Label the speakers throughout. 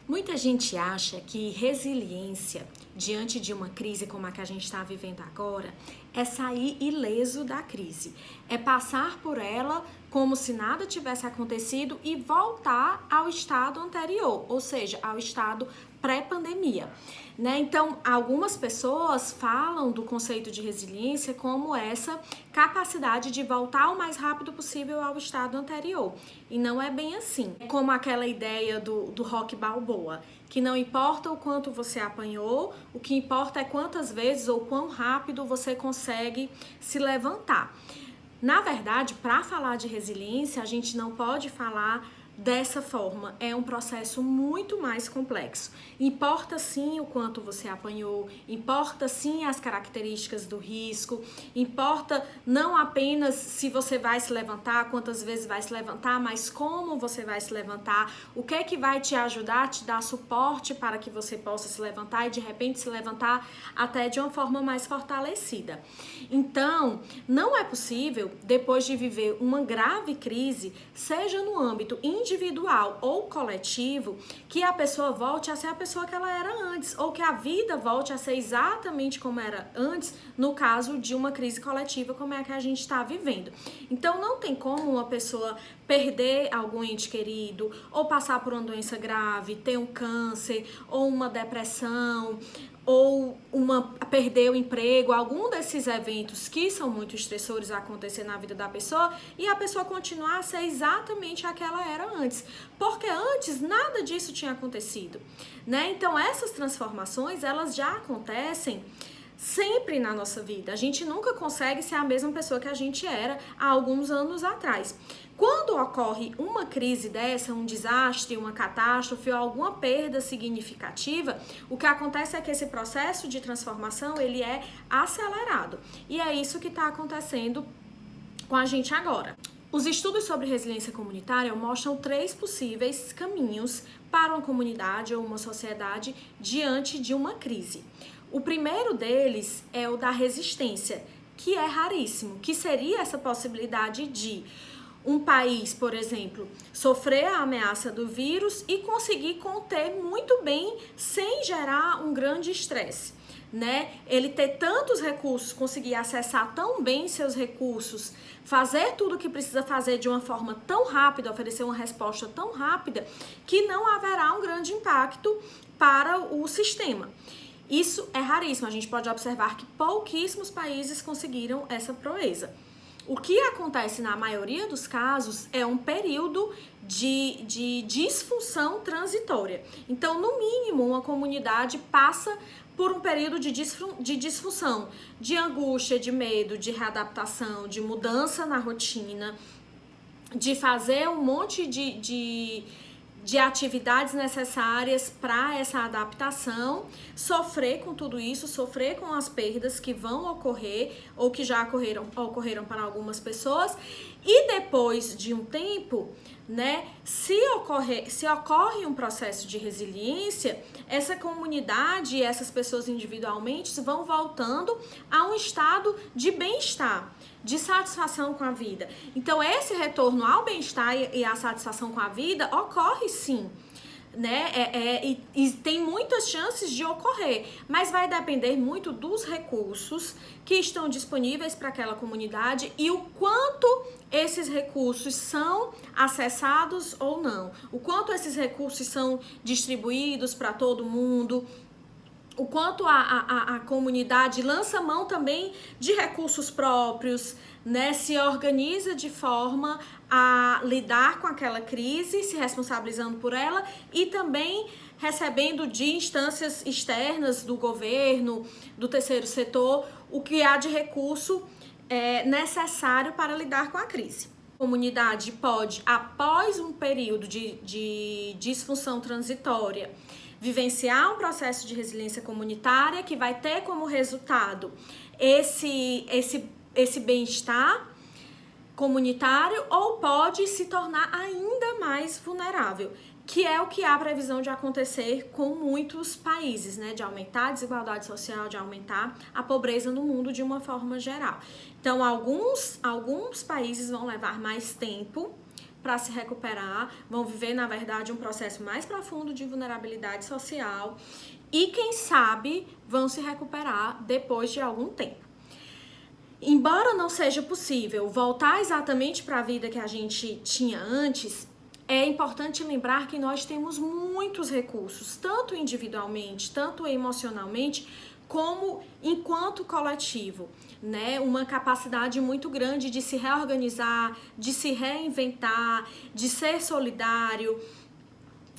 Speaker 1: Muita gente acha que resiliência diante de uma crise como a que a gente está vivendo agora é sair ileso da crise, é passar por ela como se nada tivesse acontecido e voltar ao estado anterior, ou seja, ao estado pré-pandemia, né? Então, algumas pessoas falam do conceito de resiliência como essa capacidade de voltar o mais rápido possível ao estado anterior, e não é bem assim. É como aquela ideia do Rocky Balboa, que não importa o quanto você apanhou, o que importa é quantas vezes ou quão rápido você consegue se levantar. Na verdade, para falar de resiliência, a gente não pode falar dessa forma. É um processo muito mais complexo. Importa sim o quanto você apanhou, importa sim as características do risco, importa não apenas se você vai se levantar, quantas vezes vai se levantar, mas como você vai se levantar, o que é que vai te ajudar, te dar suporte para que você possa se levantar e de repente se levantar até de uma forma mais fortalecida. Então, não é possível, depois de viver uma grave crise, seja no âmbito individual ou coletivo, que a pessoa volte a ser a pessoa que ela era antes, ou que a vida volte a ser exatamente como era antes, no caso de uma crise coletiva como é a que a gente está vivendo. Então, não tem como uma pessoa perder algum ente querido, ou passar por uma doença grave, ter um câncer, ou uma depressão, ou perder o emprego, algum desses eventos que são muito estressores acontecer na vida da pessoa e a pessoa continuar a ser exatamente a que ela era antes, porque antes nada disso tinha acontecido, né? Então essas transformações, elas já acontecem sempre na nossa vida. A gente nunca consegue ser a mesma pessoa que a gente era há alguns anos atrás. Quando ocorre uma crise dessa, um desastre, uma catástrofe ou alguma perda significativa, o que acontece é que esse processo de transformação, ele é acelerado. E é isso que está acontecendo com a gente agora. Os estudos sobre resiliência comunitária mostram 3 possíveis caminhos para uma comunidade ou uma sociedade diante de uma crise. O primeiro deles é o da resistência, que é raríssimo, que seria essa possibilidade de um país, por exemplo, sofrer a ameaça do vírus e conseguir conter muito bem sem gerar um grande estresse, né? Ele ter tantos recursos, conseguir acessar tão bem seus recursos, fazer tudo o que precisa fazer de uma forma tão rápida, oferecer uma resposta tão rápida, que não haverá um grande impacto para o sistema. Isso é raríssimo, a gente pode observar que pouquíssimos países conseguiram essa proeza. O que acontece na maioria dos casos é um período de disfunção transitória. Então, no mínimo, uma comunidade passa por um período de disfunção, de angústia, de medo, de readaptação, de mudança na rotina, de fazer um monte de atividades necessárias para essa adaptação, sofrer com tudo isso, sofrer com as perdas que vão ocorrer ou que já ocorreram para algumas pessoas, e depois de um tempo, né, se ocorre um processo de resiliência, essa comunidade e essas pessoas individualmente vão voltando a um estado de bem-estar, de satisfação com a vida. Então, esse retorno ao bem-estar e à satisfação com a vida ocorre sim, né? E tem muitas chances de ocorrer, mas vai depender muito dos recursos que estão disponíveis para aquela comunidade e o quanto esses recursos são acessados ou não, o quanto esses recursos são distribuídos para todo mundo, o quanto a comunidade lança mão também de recursos próprios, né? Se organiza de forma a lidar com aquela crise, se responsabilizando por ela e também recebendo de instâncias externas do governo, do terceiro setor, o que há de recurso necessário para lidar com a crise. A comunidade pode, após um período de disfunção transitória, vivenciar um processo de resiliência comunitária que vai ter como resultado esse bem-estar comunitário, ou pode se tornar ainda mais vulnerável, que é o que há previsão de acontecer com muitos países, né? De aumentar a desigualdade social, de aumentar a pobreza no mundo de uma forma geral. Então, alguns países vão levar mais tempo para se recuperar, vão viver, na verdade, um processo mais profundo de vulnerabilidade social e, quem sabe, vão se recuperar depois de algum tempo. Embora não seja possível voltar exatamente para a vida que a gente tinha antes, é importante lembrar que nós temos muitos recursos, tanto individualmente, tanto emocionalmente, como enquanto coletivo, né? Uma capacidade muito grande de se reorganizar, de se reinventar, de ser solidário,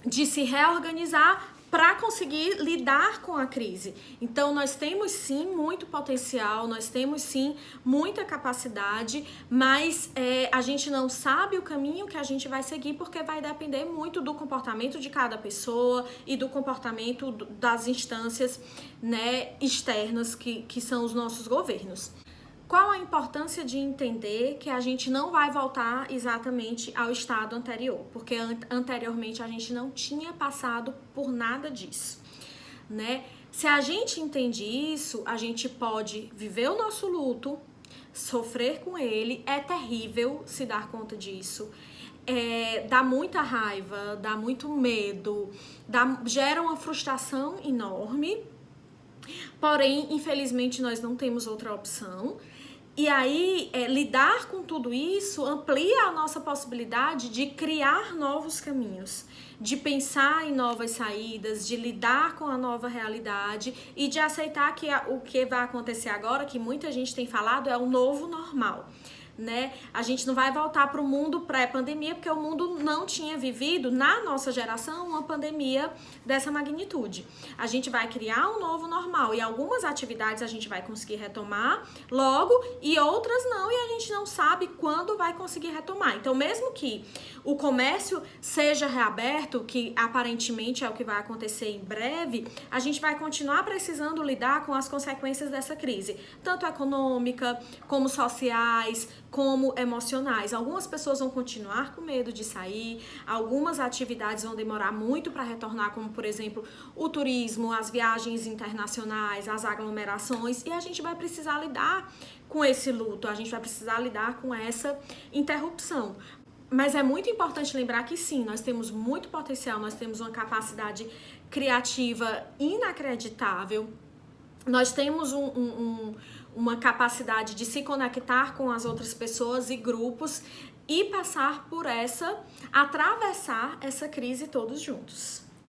Speaker 1: de se reorganizar para conseguir lidar com a crise. Então, nós temos sim muito potencial, nós temos sim muita capacidade, mas a gente não sabe o caminho que a gente vai seguir, porque vai depender muito do comportamento de cada pessoa e do comportamento das instâncias, né, externas que são os nossos governos. Qual a importância de entender que a gente não vai voltar exatamente ao estado anterior? Porque anteriormente a gente não tinha passado por nada disso, né? Se a gente entende isso, a gente pode viver o nosso luto, sofrer com ele, é terrível se dar conta disso. Dá muita raiva, dá muito medo, gera uma frustração enorme. Porém, infelizmente, nós não temos outra opção. E aí, lidar com tudo isso amplia a nossa possibilidade de criar novos caminhos, de pensar em novas saídas, de lidar com a nova realidade e de aceitar que o que vai acontecer agora, que muita gente tem falado, é o novo normal. Né? A gente não vai voltar para o mundo pré-pandemia, porque o mundo não tinha vivido, na nossa geração, uma pandemia dessa magnitude. A gente vai criar um novo normal e algumas atividades a gente vai conseguir retomar logo e outras não, e a gente não sabe quando vai conseguir retomar. Então, mesmo que o comércio seja reaberto, que aparentemente é o que vai acontecer em breve, a gente vai continuar precisando lidar com as consequências dessa crise, tanto econômica, como sociais, como emocionais. Algumas pessoas vão continuar com medo de sair, algumas atividades vão demorar muito para retornar, como por exemplo o turismo, as viagens internacionais, as aglomerações, e a gente vai precisar lidar com esse luto, a gente vai precisar lidar com essa interrupção. Mas é muito importante lembrar que sim, nós temos muito potencial, nós temos uma capacidade criativa inacreditável, nós temos uma capacidade de se conectar com as outras pessoas e grupos e passar por atravessar essa crise todos juntos.